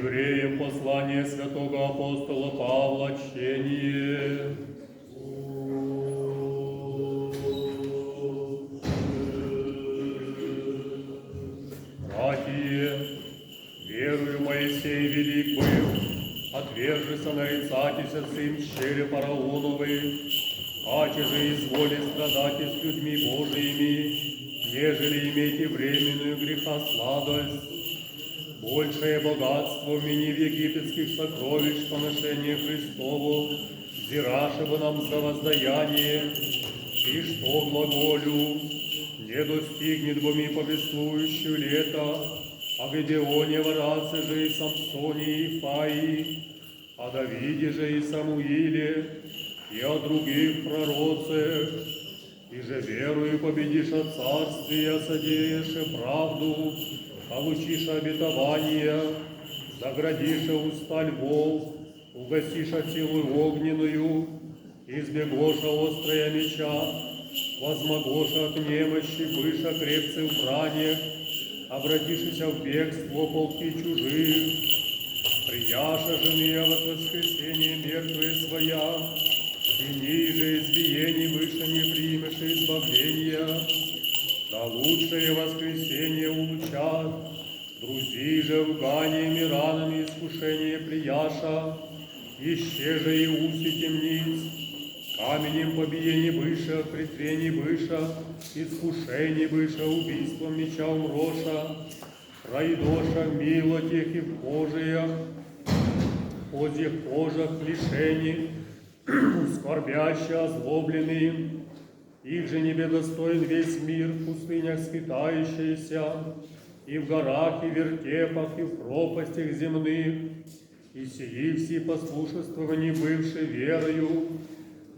Евреям послание святого апостола Павла чтение. Братья, верую Моисей велик был, отвержися нарицатися сын щели фараоновы, аче же изволи страдати с людьми Божиими, нежели имейте временную греха сладость. Большее богатство мени в египетских сокровищ поношение Христову, зираше бы нам за воздаяние, и что глаголю, не достигнет бы ми повествующую лето, а Гедеоне вараце же и Самсоне и Фаи, о Давиде же и Самуиле, и о других пророцах, и же верою победишь от царствия, содеешь правду, получишь обетование, заградишь уста львов, угасишь силу огненную, избегоша острая меча, возмогоша от немощи, быша крепцы в бране, обратишься в бегство полки чужих, прияша же мне от воскресения мертвые своя, и ниже избиений выше не примешь избавления. Да лучшее воскресенье улучат, друзи же лганиями, ранами искушение прияша, ище же и уси темниц, каменем побиений выше, претрений выше, искушений выше, убийством меча умроша, пройдоша мило тех и в кожиях, позих кожах лишений, скорбяще озлобленные, их же не достоин весь мир в пустынях скитающийся, и в горах, и в вертепах, и в пропастях земных, и сии все послушества не бывши верою,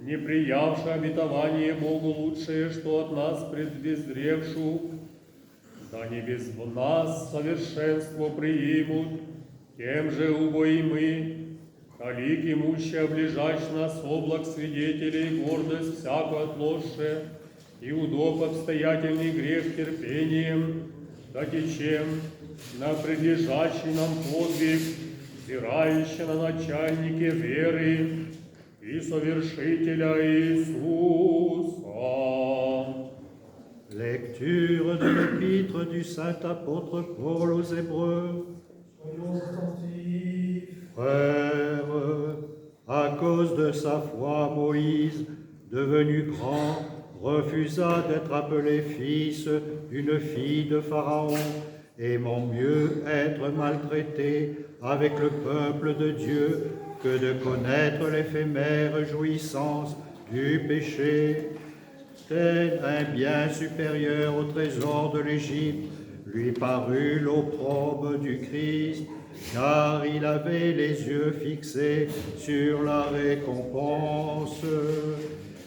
не приявши обетование Богу лучшее, что от нас предвездревшу, да не без нас совершенство приимут, тем же убои мы, калик имущий облежащ нас облак свидетелей, гордость всякую отложше, и удоб обстоятельный грех терпением, да течем на предлежащий нам подвиг, взирающий на начальнике веры и совершителя Иисуса. Lecture de l'épître du saint apôtre Paul aux Hébreux. Frères, à cause de sa foi, Moïse, devenu grand, refusa d'être appelé fils d'une fille de Pharaon, aimant mieux être maltraité avec le peuple de Dieu que de connaître l'éphémère jouissance du péché. Tel un bien supérieur au trésor de l'Égypte lui parut l'opprobre du Christ, car il avait les yeux fixés sur la récompense.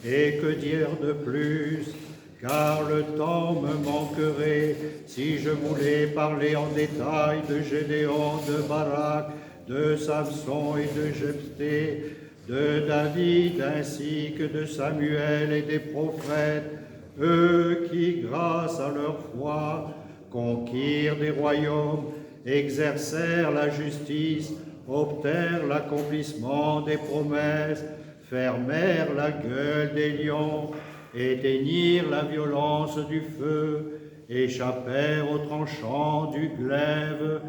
Et que dire de plus, car le temps me manquerait si je voulais parler en détail de Gédéon, de Barak, de Samson et de Jephthé, de David ainsi que de Samuel et des prophètes, eux qui, grâce à leur foi, conquirent des royaumes, exercèrent la justice, obtinrent l'accomplissement des promesses, fermèrent la gueule des lions, éteignirent la violence du feu, échappèrent aux tranchants du glaive,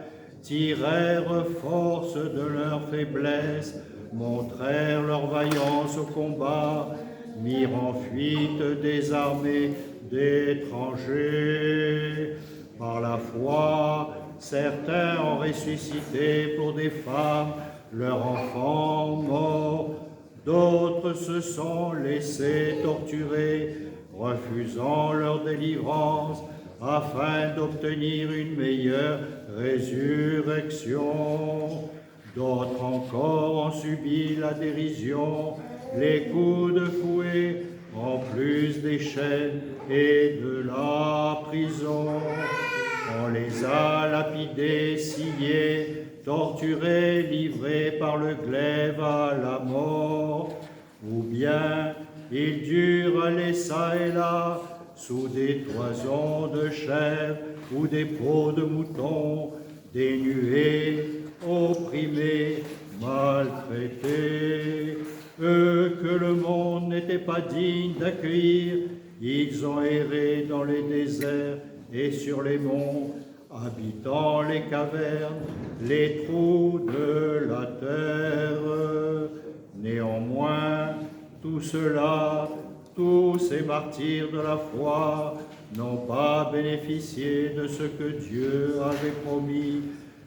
tirèrent force de leur faiblesse, montrèrent leur vaillance au combat, mirent en fuite des armées d'étrangers. Par la foi, certains ont ressuscité pour des femmes leurs enfants morts, d'autres se sont laissés torturer, refusant leur délivrance, afin d'obtenir une meilleure résurrection. D'autres encore ont subi la dérision, les coups de fouet, en plus des chaînes et de la prison. On les a lapidés, sciés, torturés, livrés par le glaive à la mort. Ou bien ils durent aller çà et là, sous des toisons de chèvres ou des peaux de moutons, dénués, opprimés, maltraités. Eux que le monde n'était pas digne d'accueillir, ils ont erré dans les déserts et sur les monts, habitant les cavernes, les trous de la terre. Néanmoins, tout cela, tous ces martyrs de la foi, n'ont pas bénéficié de ce que Dieu avait promis,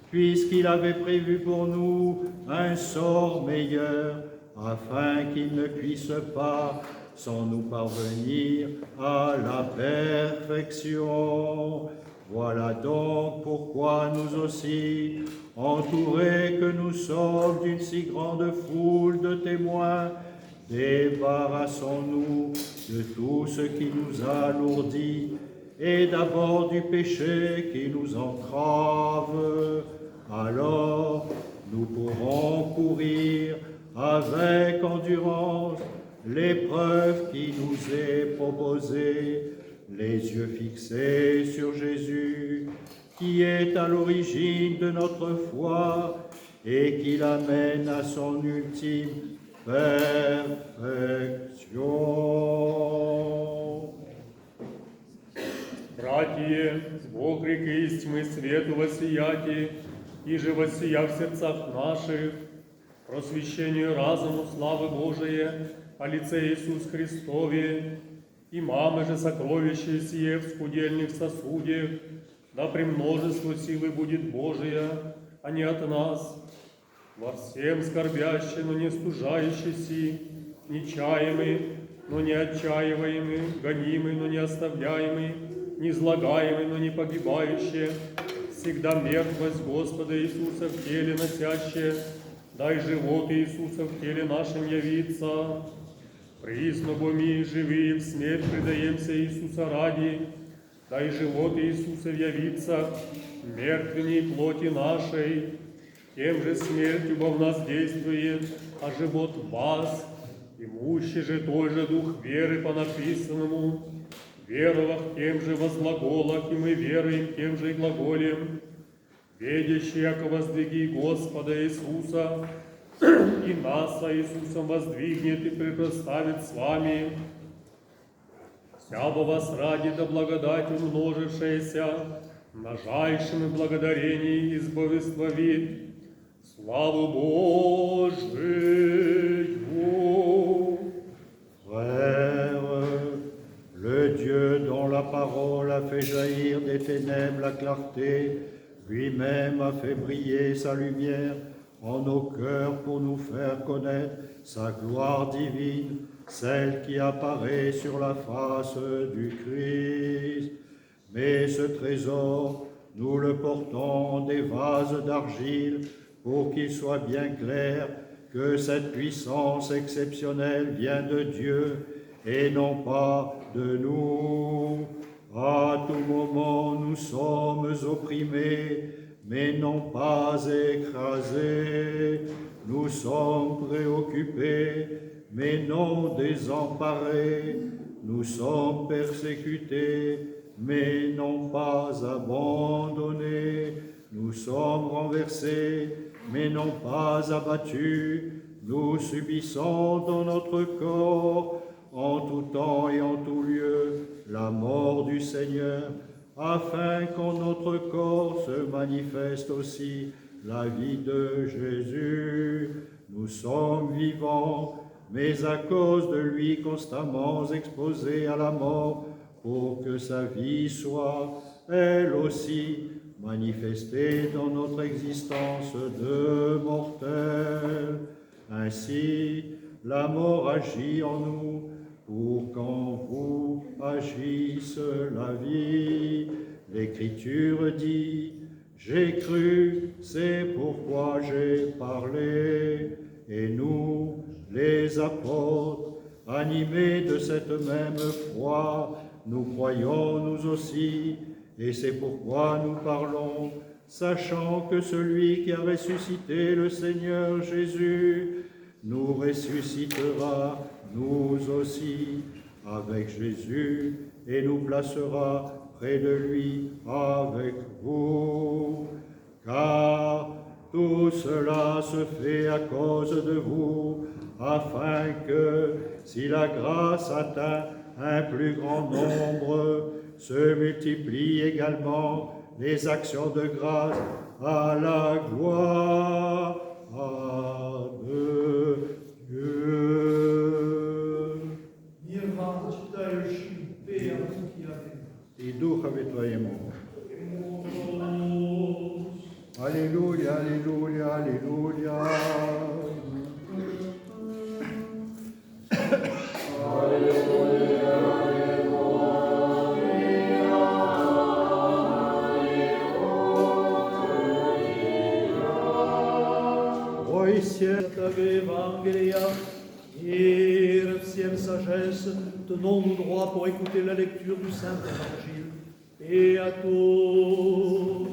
puisqu'il avait prévu pour nous un sort meilleur, afin qu'ils ne puissent pas, sans nous parvenir à la perfection. Voilà donc pourquoi nous aussi, entourés que nous sommes d'une si grande foule de témoins, débarrassons-nous de tout ce qui nous alourdit, et d'abord du péché qui nous entrave. Alors nous pourrons courir avec endurance l'épreuve qui nous est proposée, les yeux fixés sur Jésus, qui est à l'origine de notre foi et qui l'amène à son ultime perfection. Братья, Бог реки из тьмы свету воссияти, и же воссия в сердцах наших, просвещению разуму славы Божией о лице Иисус Христове, и мамы же сокровища сие в скудельных сосудах, да премножество силы будет Божия, а не от нас, во всем скорбящий, но не стужающийся, нечаемый, но не отчаиваемый, гонимый, но не оставляемый, низлагаемый, но не погибающий, всегда мертвость Господа Иисуса в теле носящее, дай живот Иисуса в теле нашем явиться. Присно боми живые в смерть предаемся Иисуса ради, дай живот Иисуса явиться, мертвенней плоти нашей, тем же смертью во в нас действует, а живот в вас, имущий же той же дух веры по написанному, веровав тем же возглаголах, и мы веруем тем же и глаголем, ведящий, яко воздвиги Господа Иисуса, и нас со Иисусом воздвигнет и предоставит с вами. Вся во вас ради да благодать умножившаяся, множайшим и благодарении избавествовит, славу Божию. Frères, le Dieu dont la parole a fait jaillir des ténèbres la clarté, lui-même a fait briller sa lumière en nos cœurs pour nous faire connaître sa gloire divine, celle qui apparaît sur la face du Christ. Mais ce trésor, nous le portons en des vases d'argile pour qu'il soit bien clair que cette puissance exceptionnelle vient de Dieu et non pas de nous. À tout moment, nous sommes opprimés, mais non pas écrasés. Nous sommes préoccupés, mais non désemparés. Nous sommes persécutés, mais non pas abandonnés. Nous sommes renversés, mais non pas abattus. Nous subissons dans notre corps, en tout temps et en tout lieu, la mort du Seigneur, afin qu'en notre corps se manifeste aussi la vie de Jésus. Nous sommes vivants, mais à cause de lui constamment exposés à la mort, pour que sa vie soit, elle aussi, manifestée dans notre existence de mortels. Ainsi, la mort agit en nous, pour qu'en vous agisse la vie. L'Écriture dit, « J'ai cru, c'est pourquoi j'ai parlé. » Et nous, les apôtres, animés de cette même foi, nous croyons nous aussi, et c'est pourquoi nous parlons, sachant que celui qui a ressuscité le Seigneur Jésus nous ressuscitera, nous aussi, avec Jésus, et nous placera près de lui avec vous. Car cela se fait à cause de vous, afin que, si la grâce atteint un plus grand nombre, se multiplient également les actions de grâce à la gloire de Dieu. Мир вам, читающим, Пеянки Аминь. И Духове Твоему. Аллилуйя, аллилуйя, аллилуйя. Святого Евангелия, мир всем sagesse, tenons-nous droit pour écouter la lecture du Saint Évangile. Et à tous.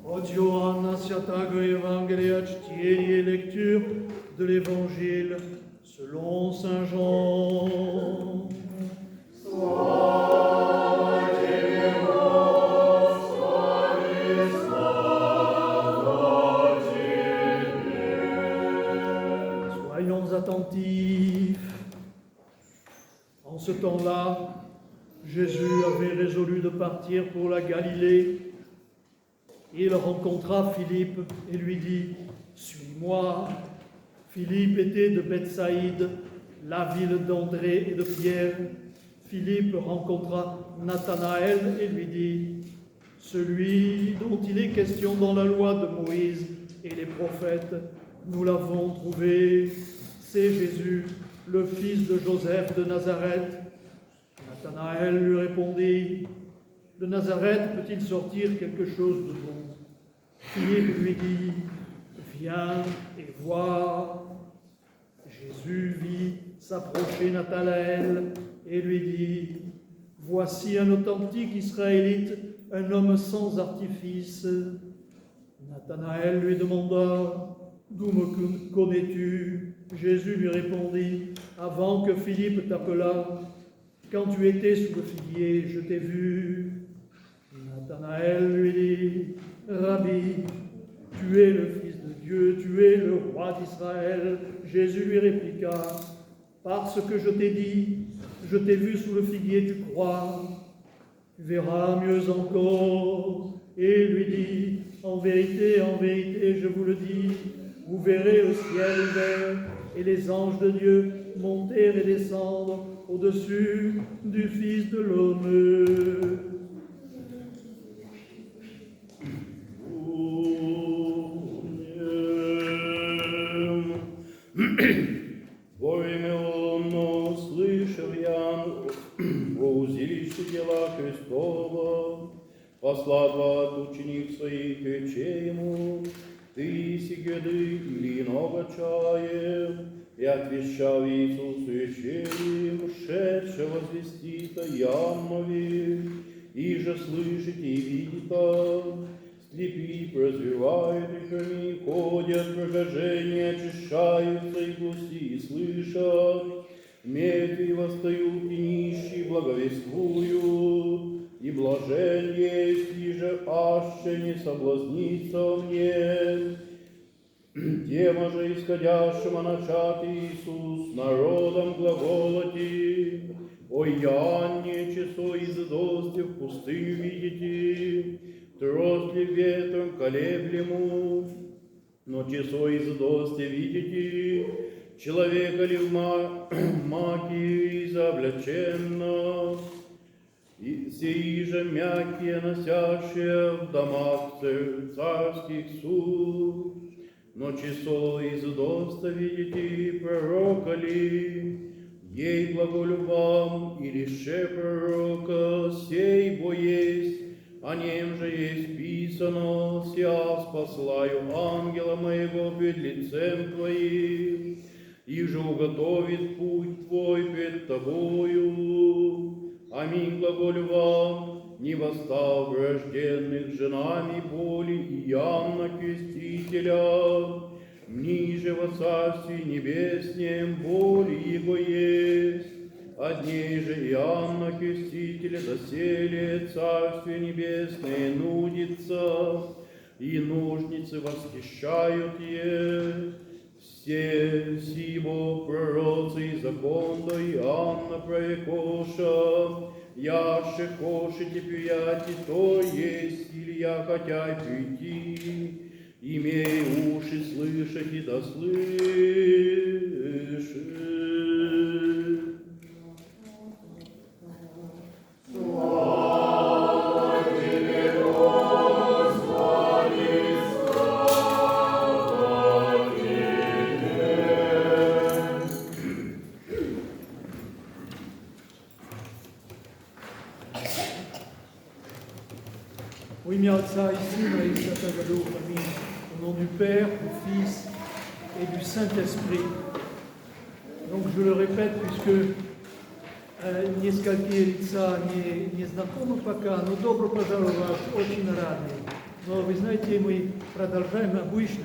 От Иоанна Святаго Евангелия, чтение и lecture de l'Évangile selon Saint Jean. Soyons attentifs. En ce temps-là, Jésus avait résolu de partir pour la Galilée. Il rencontra Philippe et lui dit « Suis-moi ». Philippe était de Bethsaïde, la ville d'André et de Pierre. Philippe rencontra Nathanaël et lui dit « Celui dont il est question dans la loi de Moïse et les prophètes, nous l'avons trouvé. C'est Jésus, le fils de Joseph de Nazareth. » Nathanaël lui répondit « De Nazareth peut-il sortir quelque chose de bon ?» Philippe lui dit « Viens et vois. » Jésus vit s'approcher Nathanaël et lui dit « Voici un authentique Israélite, un homme sans artifice. » Nathanaël lui demanda « D'où me connais-tu » Jésus lui répondit « Avant que Philippe t'appelât, quand tu étais sous le figuier, je t'ai vu. » Nathanaël lui dit « Rabbi, tu es le Fils de Dieu, tu es le roi d'Israël. » Jésus lui répliqua « Parce que je t'ai dit, je t'ai vu sous le figuier, tu crois. Tu verras mieux encore. » Et lui dit « En vérité, je vous le dis, vous verrez le ciel ouvert et les anges de Dieu monter et descendre au-dessus du Fils de l'homme. » Воименно слышал я во узилище дела Христова, посла 20 ученик своих, рече ему, ты сигеды или иного чая, и отвещал Иисус им, шедше возвестит о Ямове, и же слышите и видите, слепи прозревают и хроми, ходят прокажения, очищаются и глухи слышат, мертвые восстают и нищие благовествуют, и блажен есть, и же аще не соблазнится мне. Тема же исходящего начат Иисус народом глаголоти, о Иоанне, часо издости в пустыню видите, трость ли ветром колеблему, но часо издости видите, человека ли в маки изоблаченно, и сии же мягкие, носящие в домах царских суд. Но часо издоста видите, пророка ли, ей глаголю вам, и лише пророка, сей бо есть, о нем же есть писано, ся спаслаю ангела моего пред лицем твоим, и же уготовит путь твой пред тобою. Аминь, глаголю вам, не восстал вражденных женами боли и Иоанна Крестителя, ниже во Царстве Небеснем боли Его есть. От ней же Иоанна Крестителя доселе Царствие Небесное нудится, и нужницы восхищают е. Все сибо пророцы и закон до Иоанна прорекоша, яше кошите пияти, то есть Илья хотя прийти, имей уши слышать и да слышит. Au imię Ojca i Syna i Świętego Ducha. Amen. Au nom du Père, du Fils et du Saint-Esprit. Donc je le répète, puisque несколько лица не знакомы пока, но добро пожаловать, очень рады. Но вы знаете, мы продолжаем обычно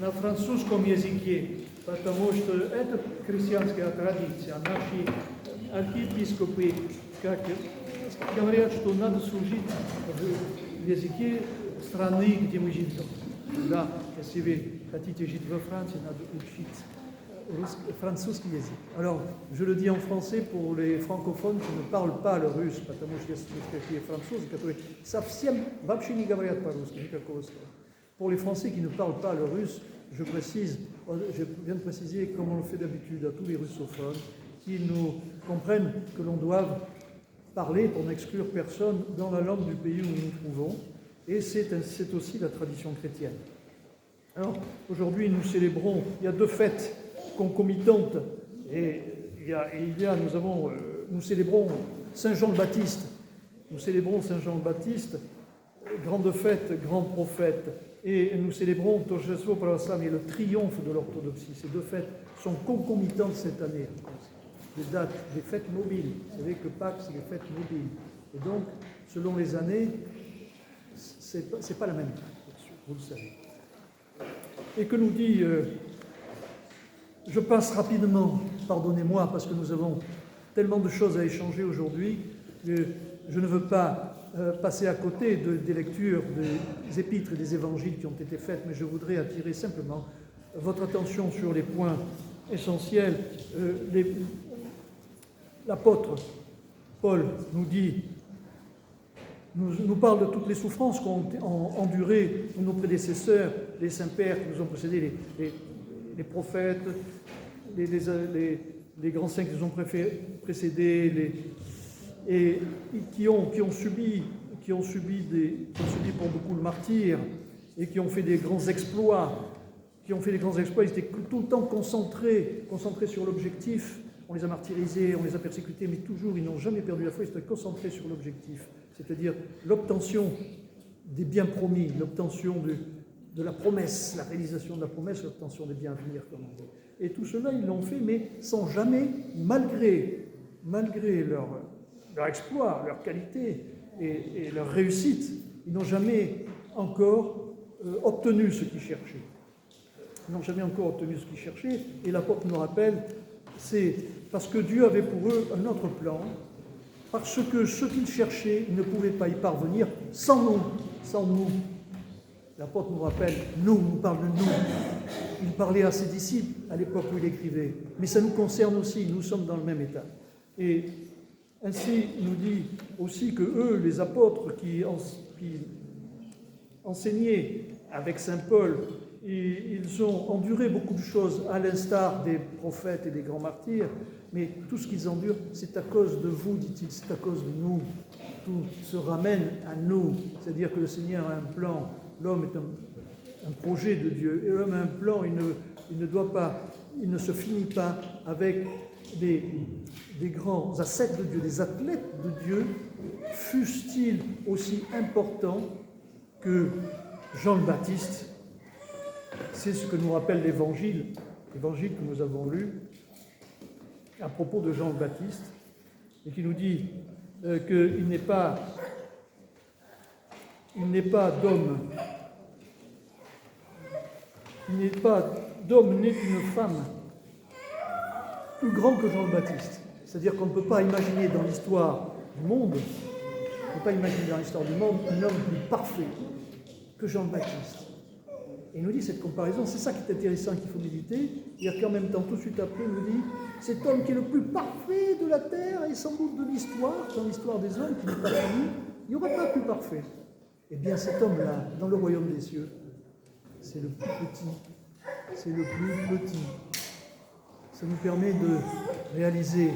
на французском языке, потому что это христианская традиция. Наши архиепископы как говорят, что надо служить в языке страны, где мы живем. Да, если вы хотите жить во Франции, надо учить французский язык. Alors, je le dis en français pour les francophones qui ne parlent pas le russe, потому что есть такие французы, которые совсем вообще не говорят по-русски, никакого слова. Pour les Français qui ne parlent pas le russe, je viens de préciser, comme on le fait d'habitude à tous les russophones, qui nous comprennent que l'on doit parler pour n'exclure personne dans la langue du pays où nous nous trouvons, et c'est aussi la tradition chrétienne. Alors, aujourd'hui, nous célébrons, il y a deux fêtes concomitantes, et nous célébrons Saint Jean le Baptiste. Nous célébrons Saint Jean le Baptiste, grande fête, grand prophète, et nous célébrons Торжество православия, le triomphe de l'orthodoxie. Ces deux fêtes sont concomitantes cette année. Des dates, des fêtes mobiles. Vous savez que Pâques, c'est les fêtes mobiles. Et donc, selon les années, c'est pas la même date, vous le savez. Et que nous dit, je passe rapidement, pardonnez-moi, parce que nous avons tellement de choses à échanger aujourd'hui, que je ne veux pas passer à côté des lectures des épîtres et des évangiles qui ont été faites, mais je voudrais attirer simplement votre attention sur les points essentiels. L'apôtre Paul nous parle de toutes les souffrances qu'ont endurées nos prédécesseurs, les saints-pères qui nous ont précédés, les prophètes, les grands saints qui nous ont précédés, et qui ont subi pour beaucoup le martyre, et qui ont fait des grands exploits. Ils étaient tout le temps concentrés sur l'objectif. On les a martyrisés, on les a persécutés, mais toujours, ils n'ont jamais perdu la foi, ils étaient concentrés sur l'objectif, c'est-à-dire l'obtention des biens promis, l'obtention de la promesse, la réalisation de la promesse, l'obtention des biens à venir, comme on dit. Et tout cela, ils l'ont fait, mais sans jamais, malgré leur exploit, leur qualité et leur réussite, ils n'ont jamais encore obtenu ce qu'ils cherchaient. Et l'apôtre nous rappelle, c'est parce que Dieu avait pour eux un autre plan, parce que ce qu'ils cherchaient, ils ne pouvaient pas y parvenir sans nous. L'apôtre nous rappelle, nous parle de nous. Il parlait à ses disciples à l'époque où il écrivait, mais ça nous concerne aussi, nous sommes dans le même état. Et ainsi, il nous dit aussi que eux, les apôtres qui enseignaient avec saint Paul, ils ont enduré beaucoup de choses, à l'instar des prophètes et des grands martyrs, mais tout ce qu'ils endurent, c'est à cause de vous, dit-il, c'est à cause de nous. Tout se ramène à nous, c'est-à-dire que le Seigneur a un plan, l'homme est un projet de Dieu, et l'homme a un plan, il ne se finit pas avec des grands ascètes de Dieu, des athlètes de Dieu, fussent-ils aussi importants que Jean le Baptiste. C'est ce que nous rappelle l'évangile que nous avons lu à propos de Jean le Baptiste, et qui nous dit qu'il n'est pas il n'est pas d'homme. Il n'est pas d'homme né qu'une femme plus grand que Jean le Baptiste. C'est-à-dire qu'on ne peut pas imaginer dans l'histoire du monde, on ne peut pas imaginer dans l'histoire du monde un homme plus parfait que Jean le Baptiste. Et il nous dit cette comparaison, c'est ça qui est intéressant, qu'il faut méditer, c'est-à-dire qu'en même temps, tout de suite après, il nous dit cet homme qui est le plus parfait de la terre et sans doute de l'histoire, dans l'histoire des hommes qui n'est pas fini, il n'y aura pas plus parfait. Eh bien, cet homme-là, dans le royaume des cieux, c'est le plus petit. C'est le plus petit. Ça nous permet de réaliser,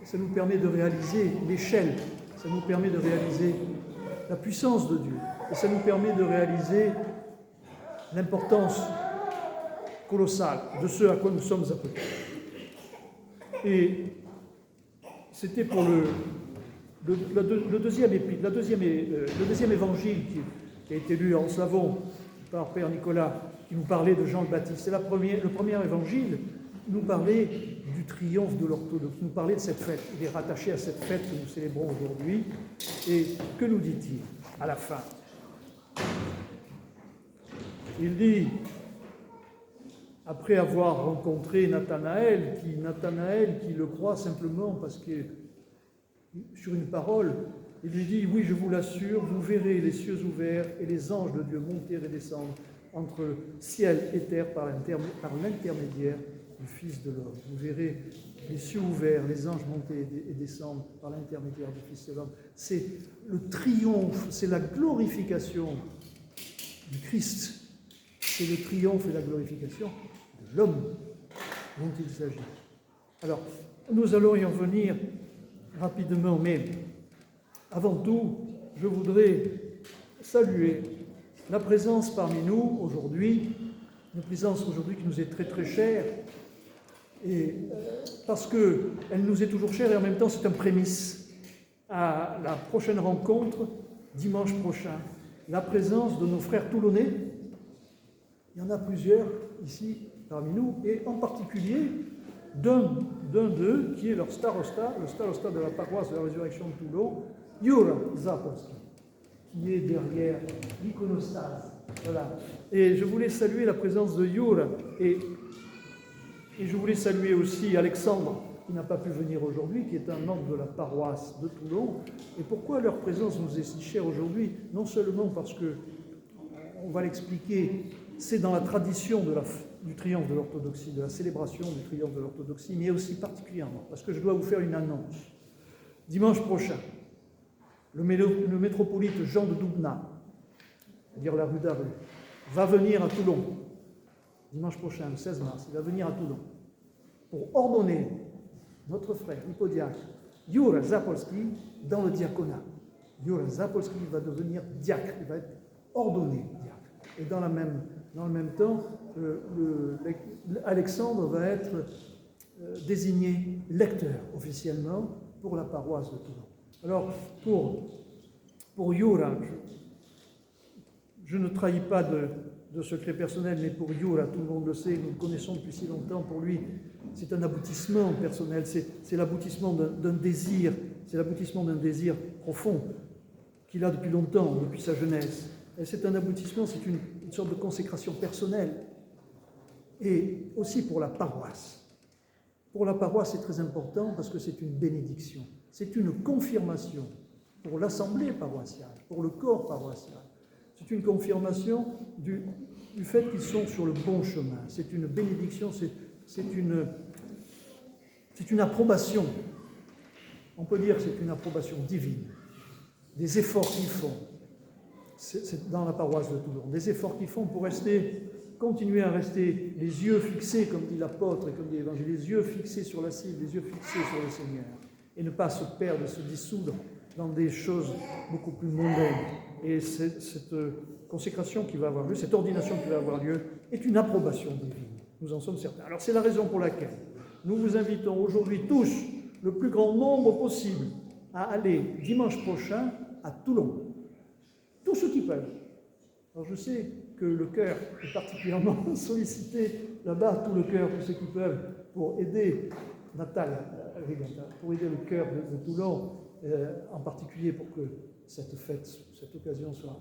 ça nous permet de réaliser l'échelle, ça nous permet de réaliser la puissance de Dieu, et ça nous permet de réaliser l'importance colossale de ce à quoi nous sommes appelés. Et c'était pour le deuxième évangile qui a été lu en Savon par Père Nicolas, qui nous parlait de Jean le Baptiste. C'est le premier évangile nous parlait du triomphe de l'orthodoxie, nous parlait de cette fête. Il est rattaché à cette fête que nous célébrons aujourd'hui. Et que nous dit-il à la fin? Il dit, après avoir rencontré Nathanaël qui le croit simplement parce que sur une parole, il lui dit, oui, je vous l'assure, vous verrez les cieux ouverts et les anges de Dieu monter et descendre entre ciel et terre par l'intermédiaire du Fils de l'homme. Vous verrez les cieux ouverts, les anges monter et descendre par l'intermédiaire du Fils de l'homme. C'est le triomphe, c'est la glorification du Christ. C'est le triomphe et la glorification de l'homme dont il s'agit. Alors, nous allons y en venir rapidement, mais avant tout, je voudrais saluer la présence parmi nous aujourd'hui, une présence aujourd'hui qui nous est très très chère, et parce qu'elle nous est toujours chère et en même temps c'est un prémisse à la prochaine rencontre, dimanche prochain, la présence de nos frères toulonnais. Il y en a plusieurs ici parmi nous, et en particulier d'un d'eux qui est leur starosta, le starosta de la paroisse de la Résurrection de Toulon, Jura Zapolski, qui est derrière l'iconostase. Voilà. Et je voulais saluer la présence de Jura, et je voulais saluer aussi Alexandre, qui n'a pas pu venir aujourd'hui, qui est un membre de la paroisse de Toulon. Et pourquoi leur présence nous est si chère aujourd'hui? Non seulement parce que, on va l'expliquer, c'est dans la tradition du triomphe de l'orthodoxie, de la célébration du triomphe de l'orthodoxie, mais aussi particulièrement, parce que je dois vous faire une annonce. Dimanche prochain, le métropolite Jean de Doubna, c'est-à-dire la rue d'Arru, va venir à Toulon. Dimanche prochain, le 16 mars, il va venir à Toulon pour ordonner notre frère hypodiacre Jura Zapolski dans le diaconat. Jura Zapolski va devenir diacre, il va être ordonné diacre. Et dans le même temps, Alexandre va être désigné lecteur officiellement pour la paroisse de Toulon. Alors, pour Jura, je ne trahis pas de secret personnel, mais pour Jura, tout le monde le sait, nous le connaissons depuis si longtemps, pour lui, c'est un aboutissement personnel, c'est l'aboutissement d'un désir, c'est l'aboutissement d'un désir profond qu'il a depuis longtemps, depuis sa jeunesse. Et c'est un aboutissement, c'est une sorte de consécration personnelle. Et aussi pour la paroisse. Pour la paroisse, c'est très important parce que c'est une bénédiction. C'est une confirmation pour l'assemblée paroissiale, pour le corps paroissial. C'est une confirmation du fait qu'ils sont sur le bon chemin. C'est une bénédiction, c'est une approbation. On peut dire que c'est une approbation divine des efforts qu'ils font. C'est dans la paroisse de Toulon, des efforts qu'ils font pour continuer à rester les yeux fixés, comme dit l'apôtre et comme dit l'évangile, les yeux fixés sur la cible, les yeux fixés sur le Seigneur, et ne pas se perdre, se dissoudre dans des choses beaucoup plus mondaines. Et cette consécration qui va avoir lieu, cette ordination qui va avoir lieu, est une approbation divine. Nous en sommes certains. Alors c'est la raison pour laquelle nous vous invitons aujourd'hui tous, le plus grand nombre possible, à aller dimanche prochain à Toulon. Tous ceux qui peuvent. Alors je sais que le chœur est particulièrement sollicité là-bas, tout le chœur, tous ceux qui peuvent, pour aider pour aider le chœur de Toulon, en particulier pour que cette fête, cette occasion soit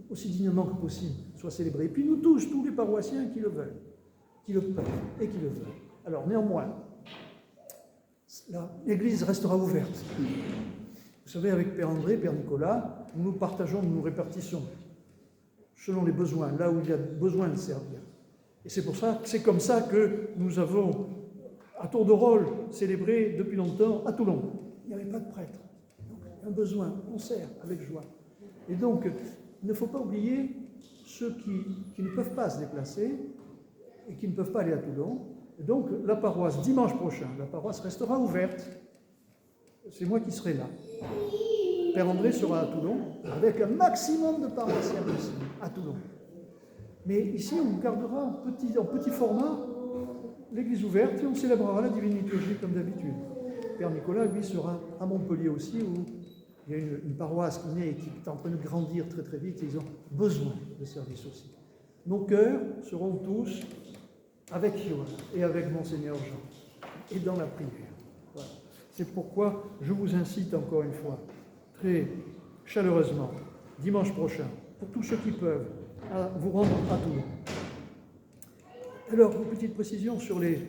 aussi dignement que possible, soit célébrée. Et puis nous tous les paroissiens qui le veulent, qui le peuvent et qui le veulent. Alors néanmoins, l'Église restera ouverte. Vous savez, avec Père André, Père Nicolas, nous partageons, nous répartissons selon les besoins, là où il y a besoin de servir. Et c'est comme ça que nous avons, à tour de rôle, célébré depuis longtemps à Toulon. Il n'y avait pas de prêtre. Donc, un besoin, on sert avec joie. Et donc, il ne faut pas oublier ceux qui ne peuvent pas se déplacer et qui ne peuvent pas aller à Toulon. Et donc, la paroisse, dimanche prochain, la paroisse restera ouverte. C'est moi qui serai là. Père André sera à Toulon, avec un maximum de paroissiens possible, à Toulon. Mais ici, on gardera en petit format l'église ouverte et on célébrera la divine liturgie comme d'habitude. Père Nicolas, lui, sera à Montpellier aussi, où il y a une paroisse qui naît et qui est en train de grandir très très vite, et ils ont besoin de service aussi. Nos cœurs seront tous avec Joël et avec Monseigneur Jean, et dans la prière. Voilà. C'est pourquoi je vous incite encore une fois, très chaleureusement, dimanche prochain, pour tous ceux qui peuvent, à vous rendre à Toulon. Alors, une petite précision sur les...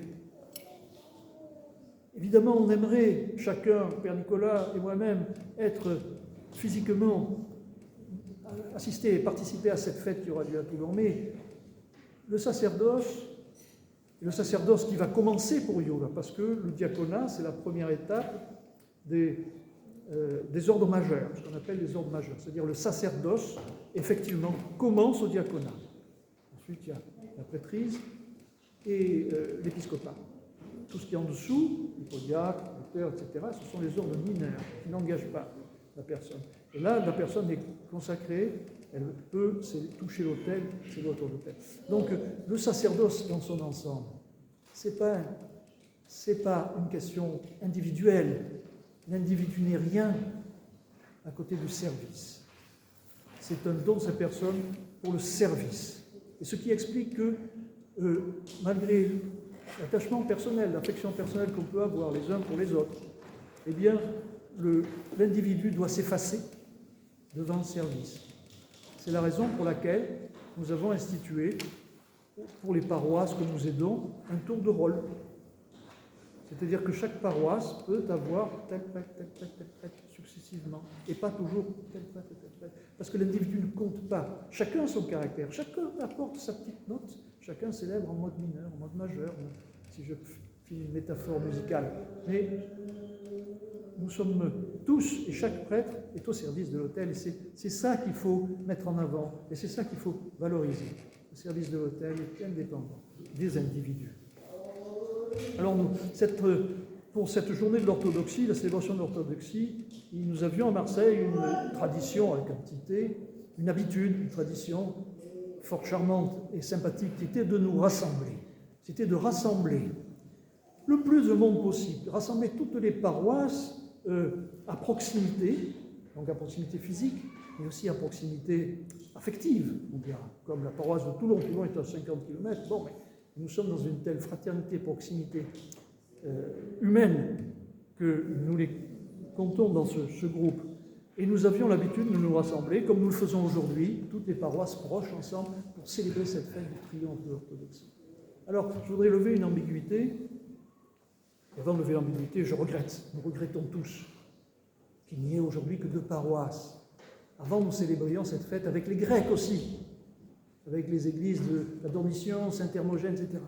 Évidemment, on aimerait, chacun, Père Nicolas et moi-même, être physiquement assister et participer à cette fête qui aura lieu à Toulon, mais le sacerdoce qui va commencer pour Yoga, parce que le diaconat, c'est la première étape des ordres majeurs, ce qu'on appelle les ordres majeurs, c'est-à-dire le sacerdoce, effectivement, commence au diaconat. Ensuite, il y a la prêtrise et l'épiscopat. Tout ce qui est en dessous, l'hypodiacre, l'auteur, etc., ce sont les ordres mineurs qui n'engagent pas la personne. Et là, la personne est consacrée, elle peut toucher l'autel, c'est l'autre l'autel. Donc, le sacerdoce dans son ensemble, c'est pas une question individuelle. L'individu n'est rien à côté du service. C'est un don de sa personne pour le service. Et ce qui explique que, malgré l'attachement personnel, l'affection personnelle qu'on peut avoir les uns pour les autres, eh bien, l'individu doit s'effacer devant le service. C'est la raison pour laquelle nous avons institué, pour les paroisses que nous aidons, un tour de rôle. C'est-à-dire que chaque paroisse peut avoir tel prêtre successivement, et pas toujours tel prêtre. Parce que l'individu ne compte pas. Chacun a son caractère, chacun apporte sa petite note, chacun célèbre en mode mineur, en mode majeur, si je fais une métaphore musicale. Mais nous sommes tous, et chaque prêtre est au service de l'autel, et c'est ça qu'il faut mettre en avant, et c'est ça qu'il faut valoriser. Le service de l'autel est indépendant des individus. Alors, pour cette journée de l'orthodoxie, la célébration de l'orthodoxie, nous avions à Marseille une tradition avec un petit t, une habitude, une tradition fort charmante et sympathique qui était de nous rassembler. C'était de rassembler le plus de monde possible, rassembler toutes les paroisses à proximité, donc à proximité physique, mais aussi à proximité affective, on dira, comme la paroisse de Toulon. Toulon est à 50 km, bon, mais nous sommes dans une telle fraternité, proximité humaine que nous les comptons dans ce groupe. Et nous avions l'habitude de nous rassembler, comme nous le faisons aujourd'hui, toutes les paroisses proches ensemble, pour célébrer cette fête du triomphe de l'orthodoxie. Alors, je voudrais lever une ambiguïté. Et avant de lever l'ambiguïté, je regrette, nous regrettons tous, qu'il n'y ait aujourd'hui que 2 paroisses. Avant, nous célébrions cette fête avec les Grecs aussi, avec les églises de la Dormition, Saint-Hermogène, etc.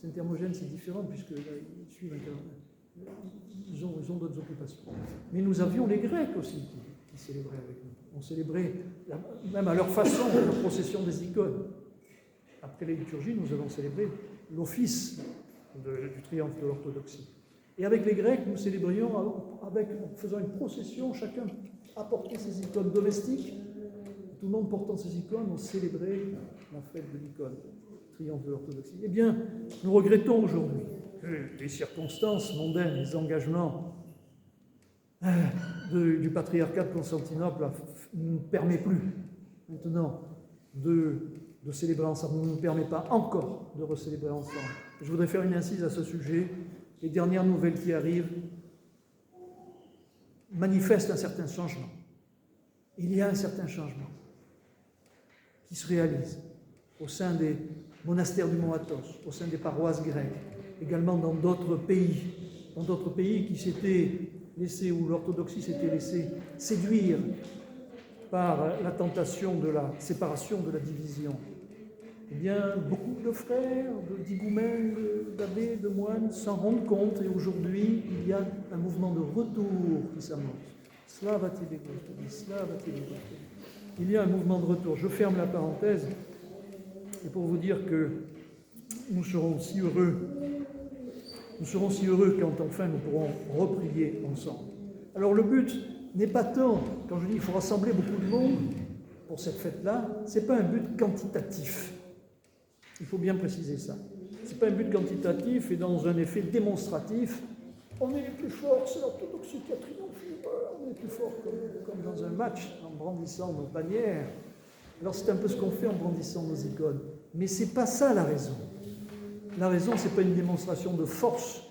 Saint-Hermogène, c'est différent, puisque là, ils suivent un calendrier. Ils ont d'autres occupations. Mais nous avions les Grecs aussi qui célébraient avec nous. On célébrait, même à leur façon, la procession des icônes. Après les liturgies, nous avons célébré l'office du triomphe de l'orthodoxie. Et avec les Grecs, nous célébrions en faisant une procession, chacun apportait ses icônes domestiques. Tout le monde portant ses icônes, on célébrait la fête de l'icône, le triomphe de l'orthodoxie. Eh bien, nous regrettons aujourd'hui que les circonstances mondaines, les engagements du patriarcat de Constantinople ne nous permettent plus maintenant de célébrer ensemble, ne nous permet pas encore de recélébrer ensemble. Je voudrais faire une incise à ce sujet. Les dernières nouvelles qui arrivent manifestent un certain changement. il y a un certain changement qui se réalise au sein des monastères du Mont Athos, au sein des paroisses grecques, également dans d'autres pays qui s'étaient laissés, où l'orthodoxie s'était laissée séduire par la tentation de la séparation, de la division. Eh bien, beaucoup de frères, d'higoumènes, d'abbés, de moines s'en rendent compte et aujourd'hui, il y a un mouvement de retour qui s'amorce. Slava Tebe Gospodi, Slava Tebe Gospodi. Il y a un mouvement de retour. Je ferme la parenthèse et pour vous dire que nous serons si heureux quand enfin nous pourrons reprier ensemble. Alors le but n'est pas tant, quand je dis qu'il faut rassembler beaucoup de monde pour cette fête-là, ce n'est pas un but quantitatif. Il faut bien préciser ça. Ce n'est pas un but quantitatif et dans un effet démonstratif. On est les plus forts, c'est l'orthodoxie qui a triomphé. On est les plus forts comme dans un match en brandissant nos bannières. Alors c'est un peu ce qu'on fait en brandissant nos icônes. Mais ce n'est pas ça la raison. La raison, ce n'est pas une démonstration de force.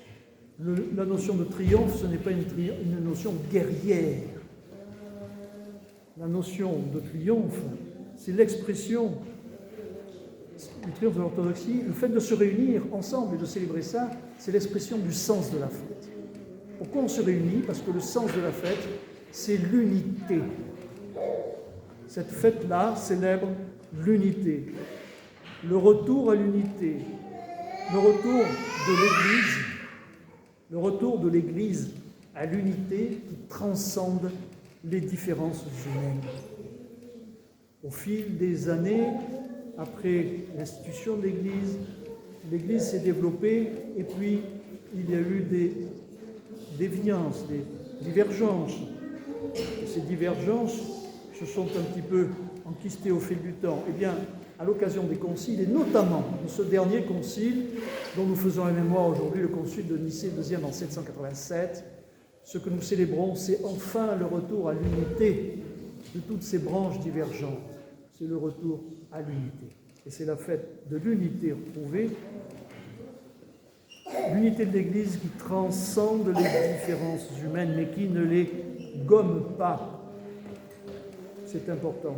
La notion de triomphe, ce n'est pas une notion guerrière. La notion de triomphe, c'est l'expression du triomphe de l'orthodoxie. Le fait de se réunir ensemble et de célébrer ça, c'est l'expression du sens de la fête. Pourquoi on se réunit? Parce que le sens de la fête, c'est l'unité. Cette fête-là célèbre l'unité, le retour à l'unité, le retour de l'Église à l'unité qui transcende les différences humaines. Au fil des années, après l'institution de l'Église, l'Église s'est développée et puis il y a eu des déviances, des divergences. Et ces divergences se sont un petit peu enquistées au fil du temps. Eh bien, à l'occasion des conciles, et notamment de ce dernier concile dont nous faisons la mémoire aujourd'hui, le concile de Nicée II en 787, ce que nous célébrons, c'est enfin le retour à l'unité de toutes ces branches divergentes. C'est le retour à l'unité. Et c'est la fête de l'unité retrouvée, l'unité de l'Église qui transcende les différences humaines, mais qui ne les gomme pas. C'est important.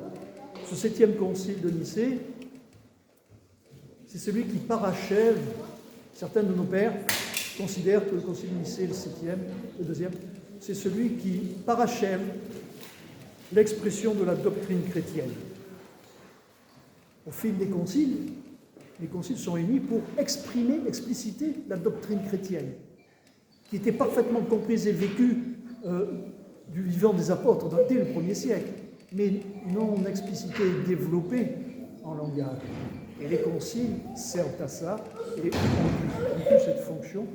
Ce 7e concile de Nicée, c'est celui qui parachève. Certains de nos pères considèrent que le concile de Nicée, le 7e, le 2e, c'est celui qui parachève l'expression de la doctrine chrétienne. Au fil des conciles, les conciles sont réunis pour exprimer, expliciter la doctrine chrétienne, qui était parfaitement comprise et vécue du vivant des apôtres dès le 1er siècle, mais non explicitée et développée en langage. Et les conciles servent à ça et ont plus cette fonction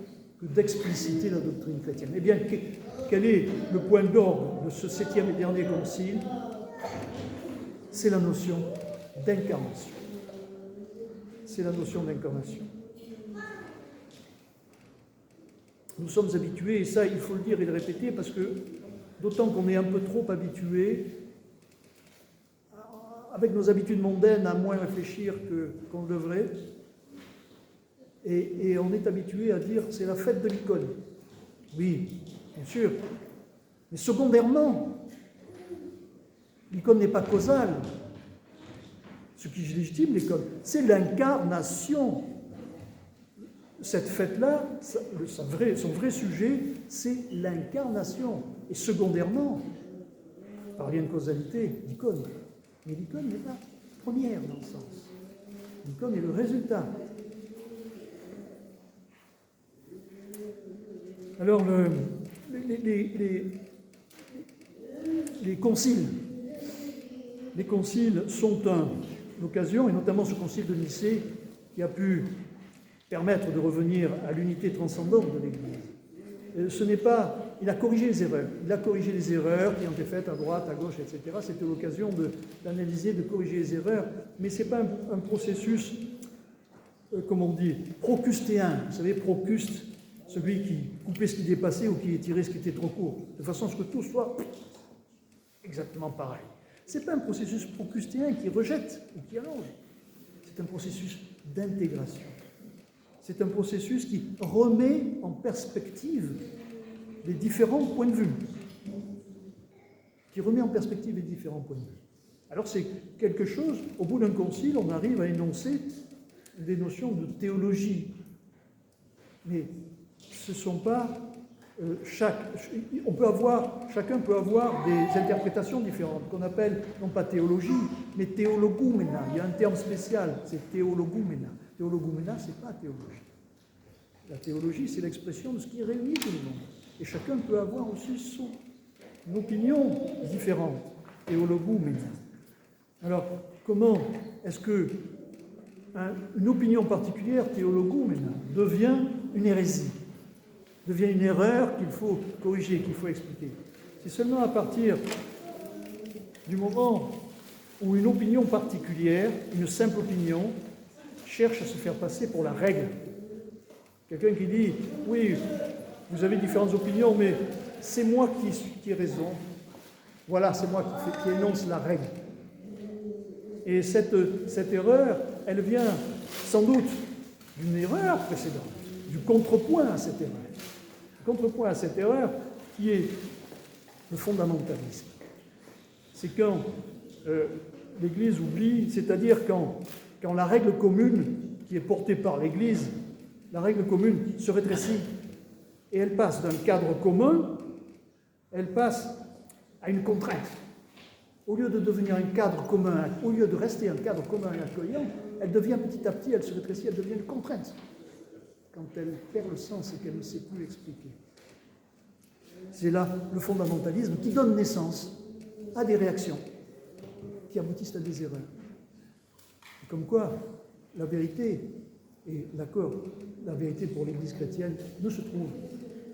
que d'expliciter la doctrine chrétienne. Eh bien, quel est le point d'orgue de ce 7e et dernier concile? C'est la notion d'incarnation. C'est la notion d'incarnation. Nous sommes habitués, et ça il faut le dire et le répéter, parce que d'autant qu'on est un peu trop habitué, avec nos habitudes mondaines, à moins réfléchir qu'on le devrait, et on est habitué à dire c'est la fête de l'icône. Oui, bien sûr, mais secondairement, l'icône n'est pas causale. Ce qui légitime l'icône, c'est l'incarnation. Cette fête-là, son vrai sujet, c'est l'incarnation. Et secondairement, par lien de causalité, l'icône. Mais l'icône n'est pas première dans le sens. L'icône est le résultat. Alors, les conciles sont l'occasion, et notamment ce concile de Nicée, qui a pu permettre de revenir à l'unité transcendante de l'Église. Il a corrigé les erreurs. Il a corrigé les erreurs qui ont été faites à droite, à gauche, etc. C'était l'occasion d'analyser, de corriger les erreurs. Mais ce n'est pas un processus, comme on dit, procustéen. Vous savez, procuste, celui qui coupait ce qui dépassait ou qui étirait ce qui était trop court. De façon à ce que tout soit exactement pareil. Ce n'est pas un processus procustéen qui rejette ou qui allonge. C'est un processus d'intégration. C'est un processus qui remet en perspective les différents points de vue, qui remet en perspective les différents points de vue. Alors c'est quelque chose, au bout d'un concile, on arrive à énoncer des notions de théologie. Mais ce ne sont pas... chacun peut avoir des interprétations différentes, qu'on appelle non pas théologie, mais théologoumena. Il y a un terme spécial, c'est théologoumena. Théologoumena, ce n'est pas théologie. La théologie, c'est l'expression de ce qui réunit tout le monde. Et chacun peut avoir aussi son opinion différente. Théologoumena. Alors, comment est-ce que une opinion particulière, théologoumena, devient une hérésie, devient une erreur qu'il faut corriger, qu'il faut expliquer? C'est seulement à partir du moment où une opinion particulière, une simple opinion, cherche à se faire passer pour la règle. Quelqu'un qui dit « Oui, vous avez différentes opinions, mais c'est moi qui ai raison. Voilà, c'est moi qui énonce la règle. » Et cette erreur, elle vient sans doute d'une erreur précédente, du contrepoint à cette erreur. Le contrepoint à cette erreur qui est le fondamentalisme. C'est quand l'Église oublie, c'est-à-dire quand la règle commune qui est portée par l'Église, la règle commune se rétrécit et elle passe d'un cadre commun, elle passe à une contrainte. Au lieu de devenir un cadre commun, au lieu de rester un cadre commun et accueillant, elle devient petit à petit, elle se rétrécit, elle devient une contrainte. Quand elle perd le sens et qu'elle ne sait plus expliquer. C'est là le fondamentalisme qui donne naissance à des réactions qui aboutissent à des erreurs. Comme quoi, la vérité et l'accord, la vérité pour l'Église chrétienne ne se trouve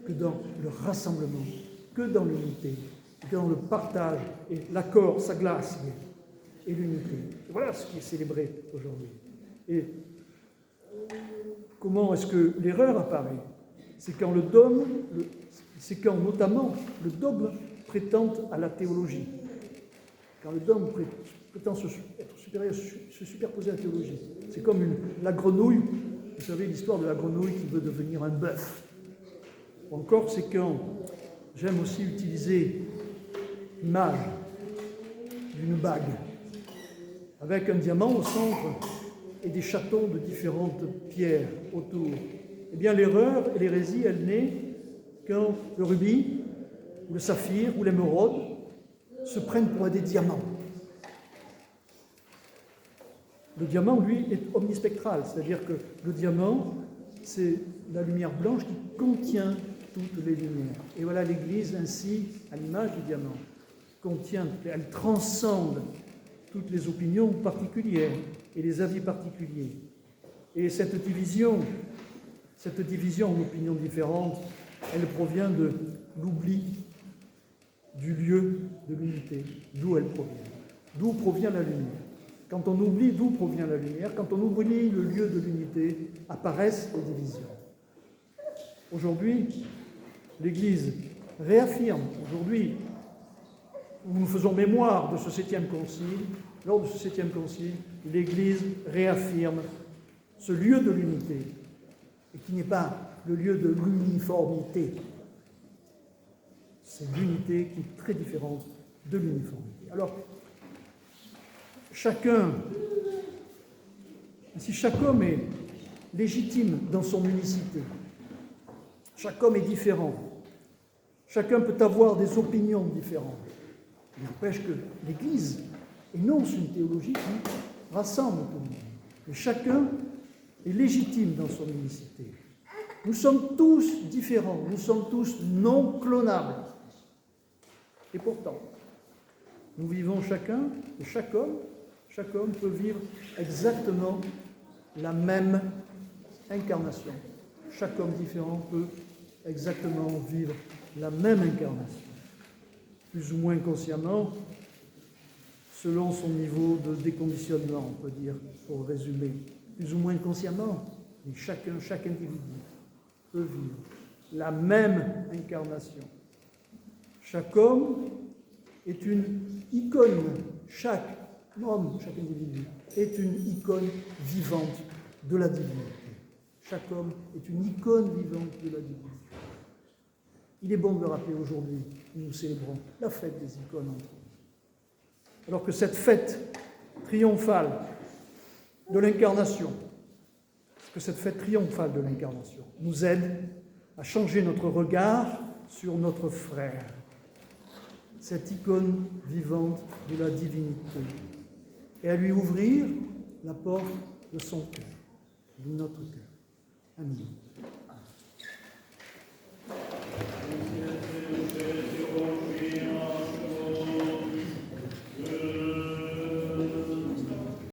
que dans le rassemblement, que dans l'unité, que dans le partage et l'accord, sa glace et l'unité. Voilà ce qui est célébré aujourd'hui. Et comment est-ce que l'erreur apparaît? C'est quand notamment le dogme prétend à la théologie. Quand le dogme prétend se superposer à la théologie. C'est comme la grenouille, vous savez l'histoire de la grenouille qui veut devenir un bœuf. Ou encore, c'est quand, j'aime aussi utiliser l'image d'une bague, avec un diamant au centre et des chatons de différentes pierres autour. Eh bien, l'erreur et l'hérésie, elle naît quand le rubis, ou le saphir, ou l'émeraude se prennent pour des diamants. Le diamant, lui, est omnispectral, c'est-à-dire que le diamant, c'est la lumière blanche qui contient toutes les lumières. Et voilà l'Église ainsi, à l'image du diamant, contient, elle transcende toutes les opinions particulières et les avis particuliers. Et cette division en opinions différentes, elle provient de l'oubli du lieu de l'unité, d'où elle provient, d'où provient la lumière. Quand on oublie d'où provient la lumière, quand on oublie le lieu de l'unité, apparaissent les divisions. Aujourd'hui, l'Église réaffirme, aujourd'hui, nous faisons mémoire de ce 7e concile, lors de ce 7e concile, l'Église réaffirme ce lieu de l'unité, et qui n'est pas le lieu de l'uniformité. C'est l'unité qui est très différente de l'uniformité. Alors, si chaque homme est légitime dans son unicité, chaque homme est différent, chacun peut avoir des opinions différentes, il n'empêche que l'Église énonce une théologie qui rassemble tout le monde. Mais chacun est légitime dans son unicité. Nous sommes tous différents, nous sommes tous non clonables. Et pourtant, nous vivons chacun, et chaque homme peut vivre exactement la même incarnation. Chaque homme différent peut exactement vivre la même incarnation. Plus ou moins consciemment, selon son niveau de déconditionnement, on peut dire, pour résumer. Plus ou moins consciemment, mais chaque individu peut vivre la même incarnation. Chaque homme est une icône, chaque homme, chaque individu est une icône vivante de la divinité. Chaque homme est une icône vivante de la divinité. Il est bon de le rappeler aujourd'hui, nous célébrons la fête des icônes entre nous. Alors que cette fête triomphale de l'incarnation, nous aide à changer notre regard sur notre frère, cette icône vivante de la divinité, et à lui ouvrir la porte de son cœur, de notre cœur. Amen.